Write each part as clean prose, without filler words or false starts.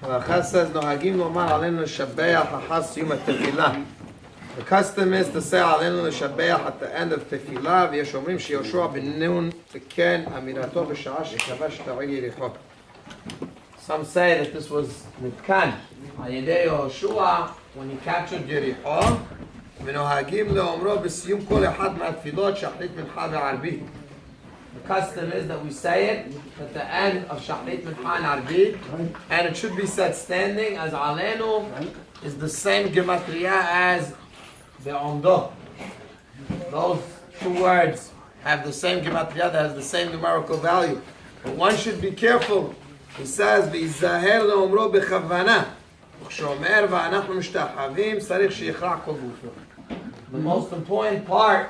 Halacha says, "Nohagim lomar alenu l'shabeach achas yom tefilah." The custom is to say alenu l'shabeach at the end of tefilah. V'yesh omrim sheYoshua ben Nun tiken amirato b'shara shekavash ta'il Yericho. Some say that this was nitkan al yedei Yoshua when he captured Yericho. ונוהגים לאומרו בסיום כל אחד מהתפילות שחרית מנחה וערבית. The custom is that we say it at the end of Shachrit Mincha and Arbit, and it should be said standing, as alenu is the same gematria as be'omdo. Those two words have the same gematria, that has the same numerical value. But one should be careful. He says, "V'yizaher leomro b'chavana." כשאומר ואנחנו משתחווים צריך שיכרע כל גופו. The most important part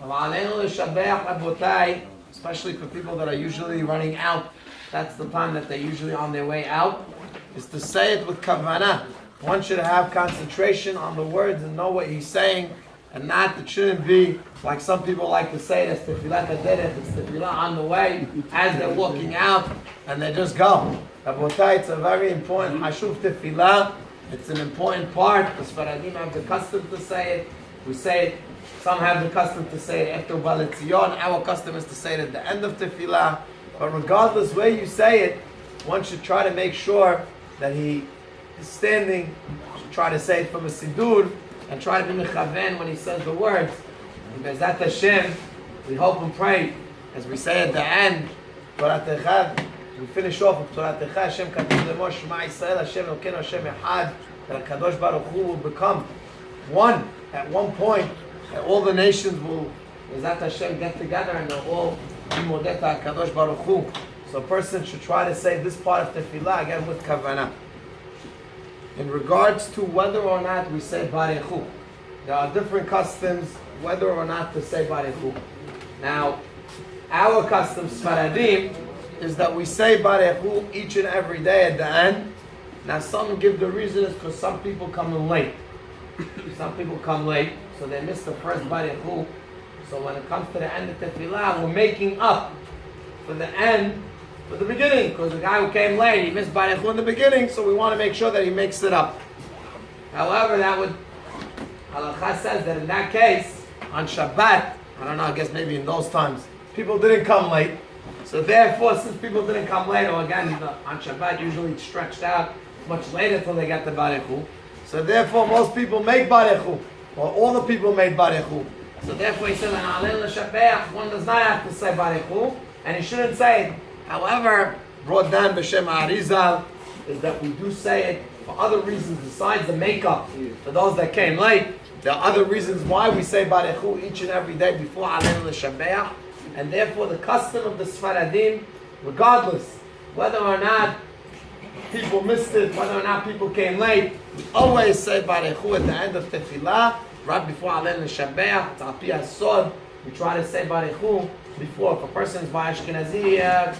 of alenu l'shabeach rabotai, especially for people that are usually running out, that's the time that they're usually on their way out, is to say it with kavanah. One should have concentration on the words and know what he's saying, and not, it shouldn't be like some people like to say, it's tefilah kaderech, it's tefilah on the way, as they're walking out, and they just go. Rabotai, it's a very important hashuv tefilah. It's an important part. The Sfaradim have the custom to say it. We say it. Some have the custom to say it after Baletzion. Our custom is to say it at the end of tefilah. But regardless where you say it, one should try to make sure that he is standing. Should try to say it from a sidur and try to be mechaven when he says the words. Because that Hashem, we hope and pray, as we say at the end, we finish off with Toratecha Hashem Katuv Lemo Shema Yisrael Hashem Elokeinu Hashem Echad, that HaKadosh Baruch Hu will become one at one point, that all the nations will, Bezat Hashem, get together and they'll all be modeh to HaKadosh Baruch Hu. So a person should try to say this part of Tefilah again with Kavanah. In regards to whether or not we say barechu, there are different customs whether or not to say barechu. Now, our custom, Sfaradim, is that we say barechu each and every day at the end. Now some give the reason is because some people come in late. Some people come late, so they miss the first barechu. So when it comes to the end of tefilah, we're making up for the end, for the beginning, because the guy who came late, he missed barechu in the beginning, so we want to make sure that he makes it up. However, that would, halakha says that in that case, on Shabbat, I don't know, I guess maybe in those times, people didn't come late. So therefore, since people didn't come late, or again, on Shabbat, usually it's stretched out much later till they get the barechu. So therefore, most people make barechu, or all the people made barechu. So therefore, he said, one does not have to say barechu, and he shouldn't say it. However, brought down b'shem Arizal is that we do say it for other reasons besides the makeup. For those that came late, there are other reasons why we say barechu each and every day before alenu l'shabeach. And therefore the custom of the Sfaradim, regardless whether or not people missed it, whether or not people came late, we always say barechu at the end of tefilah, right before alenu l'shabeach. It's al pi hasod. We try to say barechu before. If a person is by Ashkenazi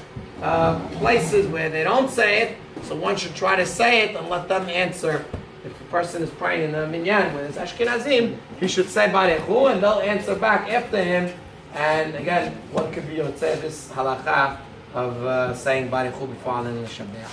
places where they don't say it, so one should try to say it and let them answer. If a person is praying in the minyan where there's Ashkenazim, he should say barechu and they'll answer back after him. And again, what could be, let's say, this halakha of saying barechu before alenu l'shabeach.